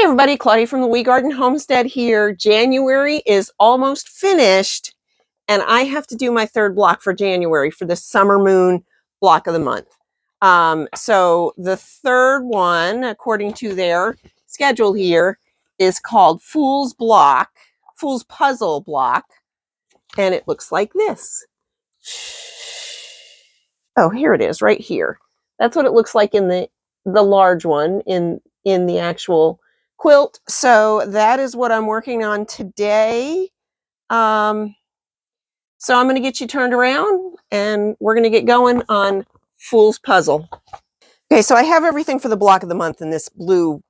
everybody, Claudia from the Wee Garden Homestead here. January is almost finished, and I have to do my third block for January for the summer moon block of the month. So the third one, according to their schedule here, is called Fool's Puzzle Block, and it looks like this. Oh, here it is, right here. That's what it looks like in the large one in the actual quilt. So that is what I'm working on today. So I'm going to get you turned around and we're going to get going on Fool's Puzzle. Okay, so I have everything for the block of the month in this blue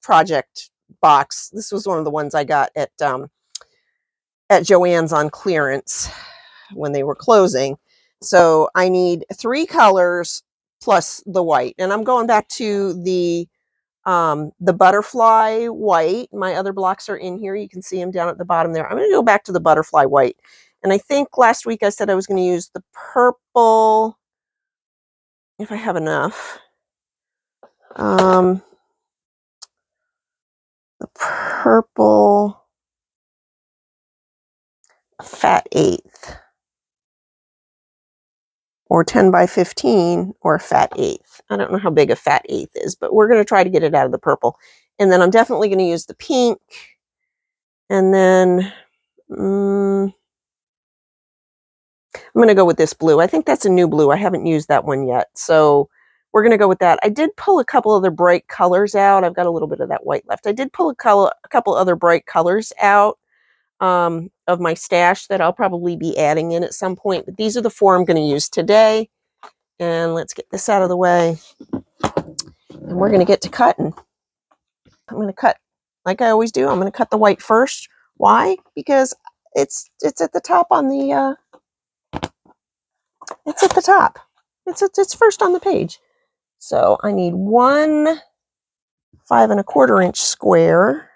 project box. This was one of the ones I got at Joann's on clearance when they were closing. So I need 3 colors plus the white, and I'm going back to the butterfly white. My other blocks are in here. You can see them down at the bottom there. I'm going to go back to the butterfly white. And I think last week I said I was going to use the purple, if I have enough. The purple fat eighth, or 10 by 15, or a fat eighth. I don't know how big a fat eighth is, but we're going to try to get it out of the purple. And then I'm definitely going to use the pink. And then I'm going to go with this blue. I think that's a new blue. I haven't used that one yet. So we're going to go with that. I did pull a couple other bright colors out. I've got a little bit of that white left. I did pull a couple other bright colors out of my stash that I'll probably be adding in at some point. But these are the 4 I'm going to use today. And let's get this out of the way. And we're going to get to cutting. I'm going to cut like I always do. I'm going to cut the white first. Why? Because it's at the top on the it's at the top. It's first on the page. So I need 1 5 1/4 inch square.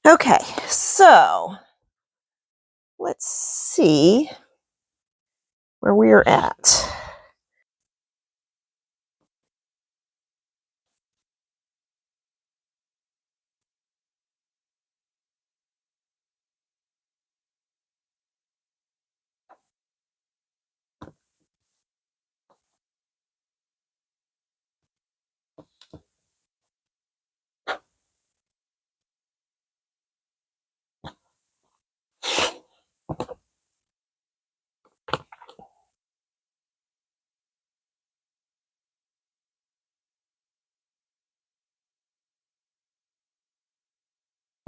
Okay, so let's see where we're at.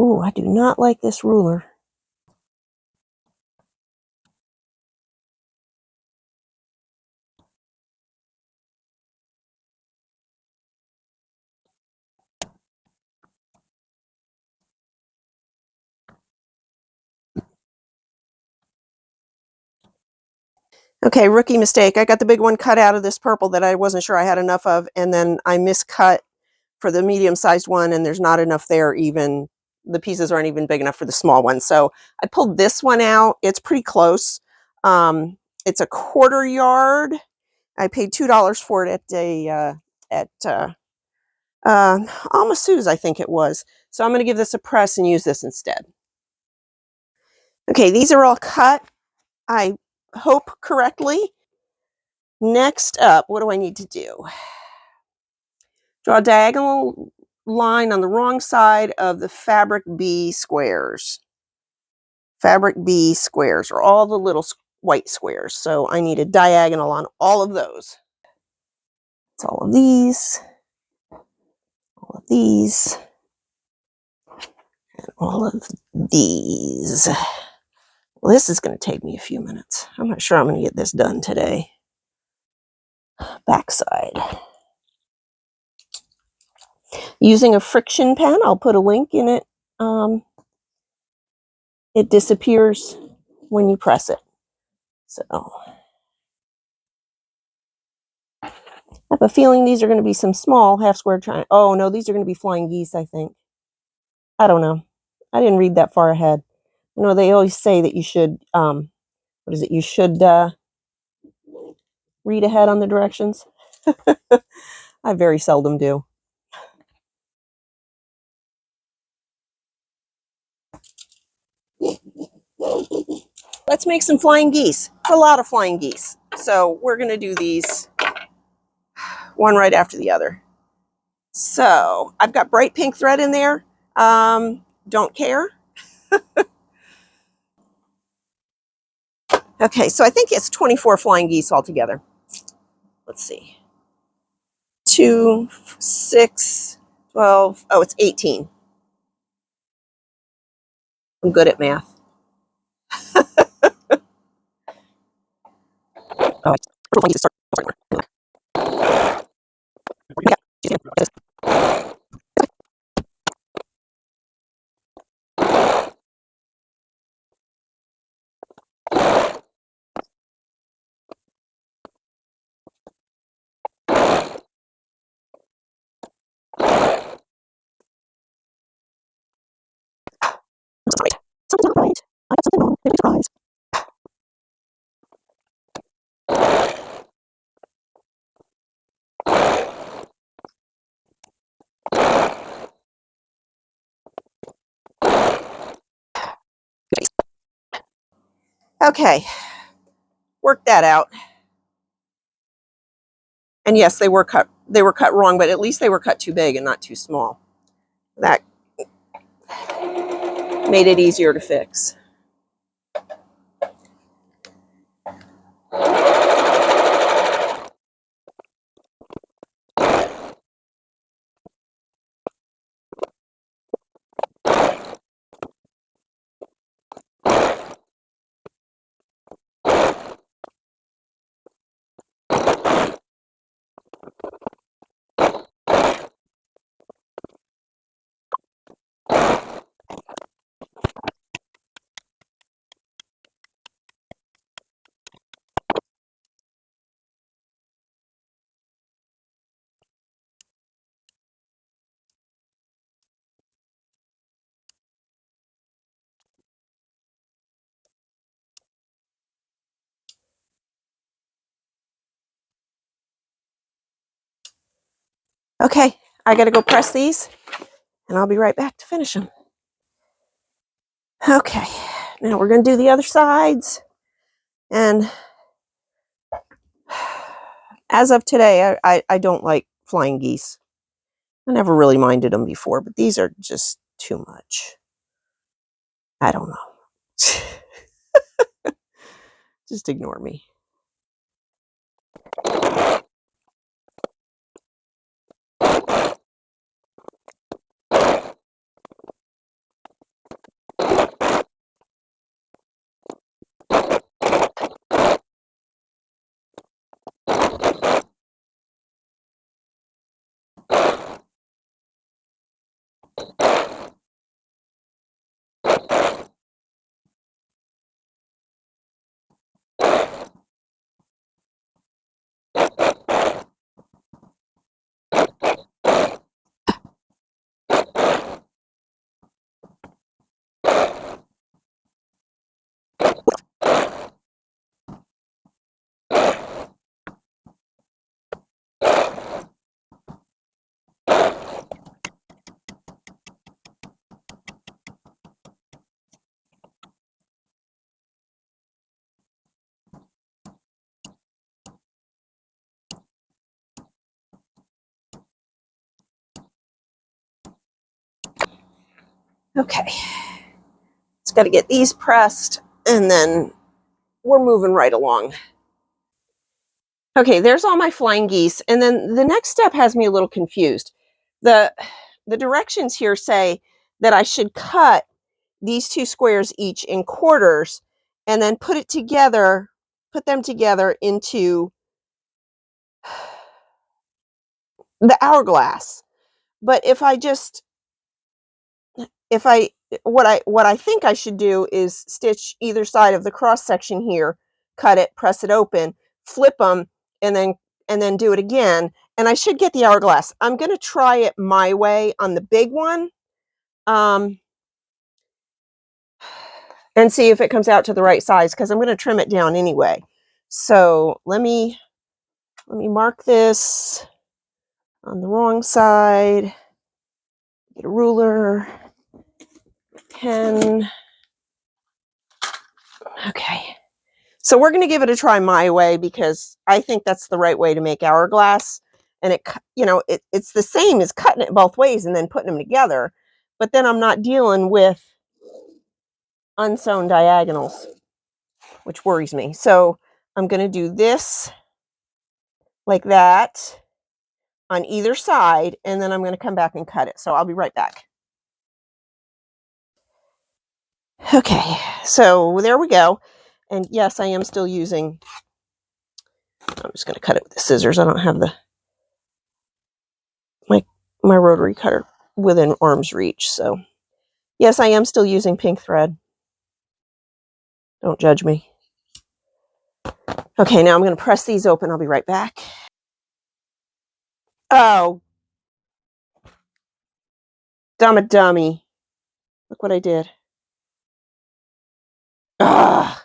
Ooh, I do not like this ruler. Okay, rookie mistake. I got the big one cut out of this purple that I wasn't sure I had enough of, and then I miscut for the medium-sized one, and there's not enough there even. The pieces aren't even big enough for the small one. So I pulled this one out. It's pretty close. It's a 1/4 yard. I paid $2 for it at Alma Sue's, I think it was. So I'm going to give this a press and use this instead. Okay, these are all cut, I hope correctly. Next up, what do I need to do? Draw a diagonal line on the wrong side of the fabric B squares. Fabric B squares, or all the little white squares. So I need a diagonal on all of those. It's all of these, and all of these. Well, this is going to take me a few minutes. I'm not sure I'm going to get this done today. Backside. Using a friction pen, I'll put a link in it. It disappears when you press it. So I have a feeling these are going to be some small half square triangles. Oh no, these are going to be flying geese, I think. I don't know. I didn't read that far ahead. You know, they always say that you should, what is it? You should read ahead on the directions. I very seldom do. let's make some flying geese. It's a lot of flying geese. So we're going to do these one right after the other. So I've got bright pink thread in there. Don't care. Okay, so I think it's 24 flying geese altogether. Let's see. 2, 6, 12. Oh, it's 18. I'm good at math. Oh, I need to start. Something's not right. I got something wrong. Maybe surprise. Okay, work that out. And yes, they were cut. They were cut wrong, but at least they were cut too big and not too small. That made it easier to fix. Okay, I got to go press these, and I'll be right back to finish them. Okay, now we're going to do the other sides. And as of today, I don't like flying geese. I never really minded them before, but these are just too much. I don't know. Just ignore me. Okay, just got to get these pressed, and then we're moving right along. Okay, there's all my flying geese, and then the next step has me a little confused. The directions here say that I should cut these 2 squares each in quarters, and then put them together into the hourglass. But if what I think I should do is stitch either side of the cross section here, cut it, press it open, flip them, and then do it again, and I should get the hourglass. I'm going to try it my way on the big one, and see if it comes out to the right size, because I'm going to trim it down anyway. So let me mark this on the wrong side. Get a ruler, pen. Okay. So we're going to give it a try my way because I think that's the right way to make hourglass. And it's the same as cutting it both ways and then putting them together. But then I'm not dealing with unsewn diagonals, which worries me. So I'm going to do this like that on either side, and then I'm going to come back and cut it. So I'll be right back. Okay, so there we go. And yes, I am still using, I'm just going to cut it with the scissors. I don't have my rotary cutter within arm's reach. So yes, I am still using pink thread. Don't judge me. Okay, now I'm going to press these open. I'll be right back. Oh, dummy. Look what I did. Ugh.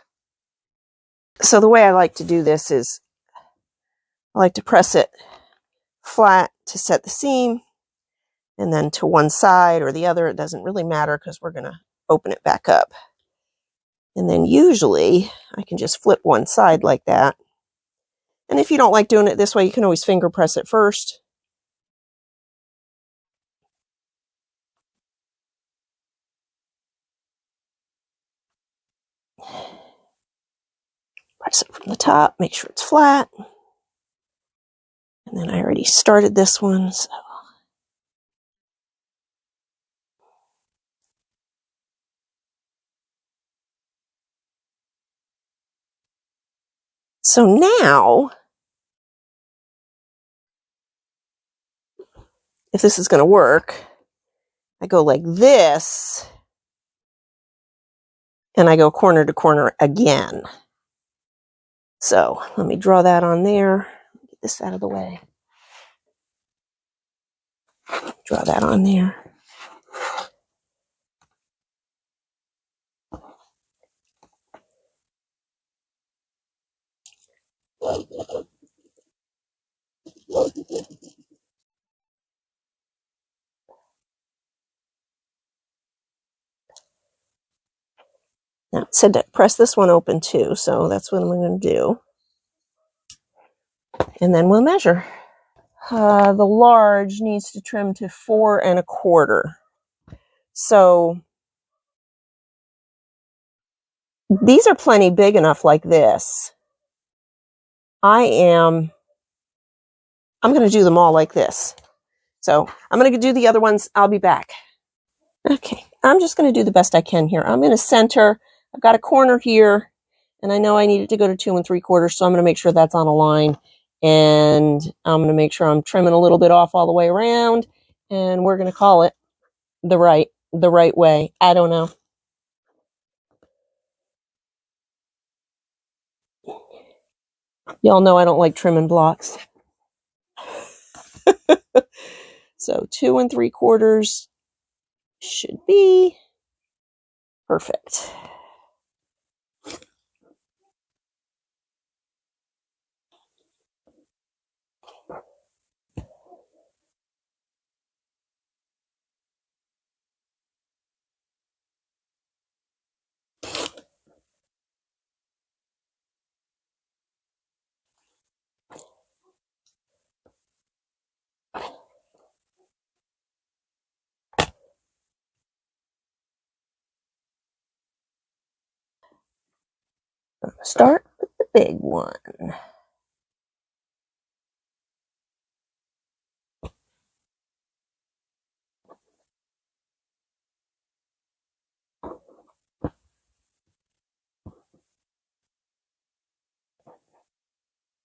So the way I like to do this is I like to press it flat to set the seam, and then to one side or the other. It doesn't really matter because we're going to open it back up. And then usually I can just flip one side like that. And if you don't like doing it this way, you can always finger press it first. Press it from the top, make sure it's flat. And then I already started this one. So now, if this is going to work, I go like this, and I go corner to corner again. So let me draw that on there. Get this out of the way. Draw that on there. Now it said to press this one open too, so that's what I'm going to do. And then we'll measure. The large needs to trim to 4 1/4. So these are plenty big enough like this. I'm going to do them all like this. So I'm going to do the other ones. I'll be back. Okay, I'm just going to do the best I can here. I'm going to center. I've got a corner here, and I know I need it to go to 2 3/4, so I'm going to make sure that's on a line. And I'm going to make sure I'm trimming a little bit off all the way around, and we're going to call it the right way. I don't know. Y'all know I don't like trimming blocks. So 2 3/4 should be perfect. I'm going to start with the big one.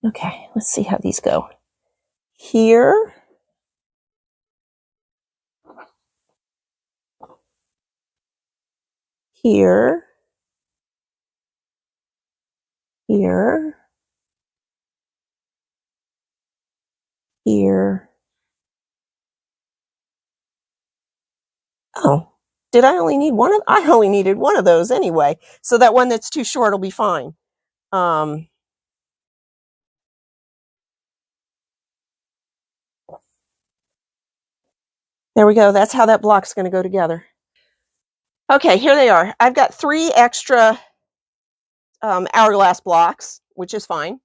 Okay, let's see how these go. Here, here, here, here. Oh, did I only need one of? I only needed one of those anyway. So that one that's too short will be fine. There we go. That's how that block's going to go together. Okay, here they are. I've got 3 extra hourglass blocks, which is fine.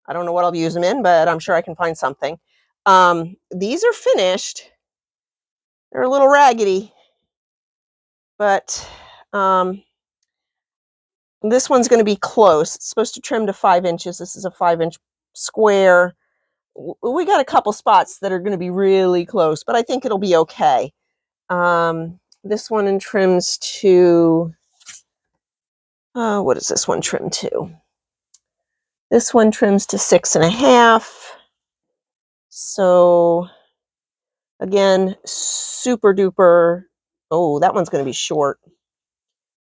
I don't know what I'll use them in, but I'm sure I can find something. These are finished. They're a little raggedy, but this one's going to be close. It's supposed to trim to 5 inches. This is a 5-inch square. We got a couple spots that are going to be really close, but I think it'll be okay. This one trims to, what does this one trim to? This one trims to 6.5. So again, super duper. Oh, that one's going to be short.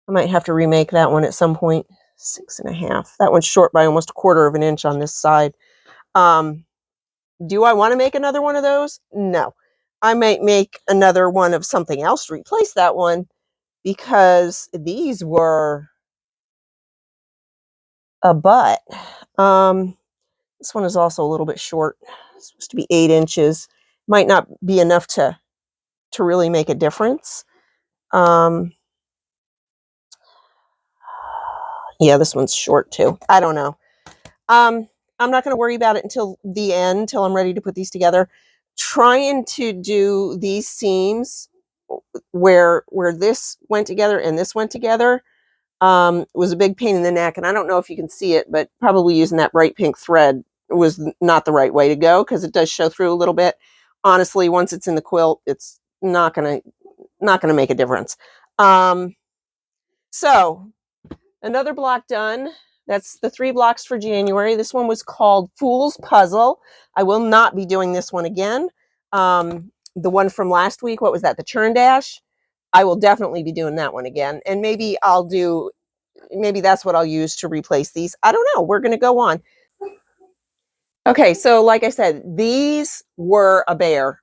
I might have to remake that one at some point. 6.5. That one's short by almost 1/4 of an inch on this side. Do I want to make another one of those? No. I might make another one of something else to replace that one, because these were a butt. This one is also a little bit short. It's supposed to be 8 inches. Might not be enough to really make a difference. Yeah, this one's short too. I don't know. I'm not going to worry about it until the end, till I'm ready to put these together. Trying to do these seams where this went together and this went together was a big pain in the neck. And I don't know if you can see it, but probably using that bright pink thread was not the right way to go, because it does show through a little bit. Honestly, once it's in the quilt, it's not gonna make a difference. So another block done. That's the 3 blocks for January. This one was called Fool's Puzzle. I will not be doing this one again. The one from last week, what was that? The Churn Dash? I will definitely be doing that one again. And maybe that's what I'll use to replace these. I don't know. We're going to go on. Okay, so like I said, these were a bear.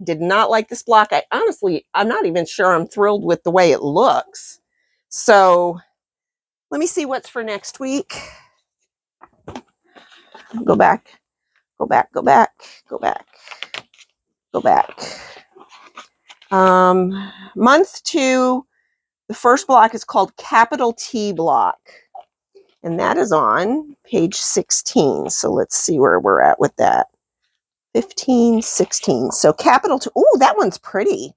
Did not like this block. I'm not even sure I'm thrilled with the way it looks. So let me see what's for next week. Go back, go back, go back, go back, go back. Month 2, the first block is called Capital T Block. And that is on page 16. So let's see where we're at with that. 15, 16. So capital T. Oh, that one's pretty.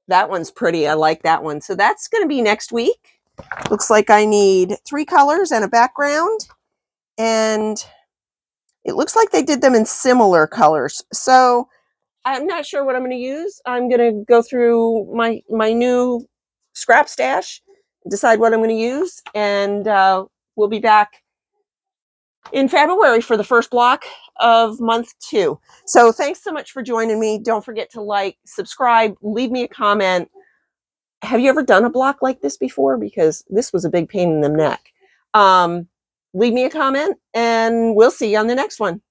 That one's pretty. I like that one. So that's going to be next week. Looks like I need 3 colors and a background. And it looks like they did them in similar colors. So I'm not sure what I'm going to use. I'm going to go through my new scrap stash, decide what I'm going to use, and we'll be back in February for the first block of month 2. So thanks so much for joining me. Don't forget to like, subscribe, leave me a comment. Have you ever done a block like this before? Because this was a big pain in the neck. Leave me a comment, and we'll see you on the next one.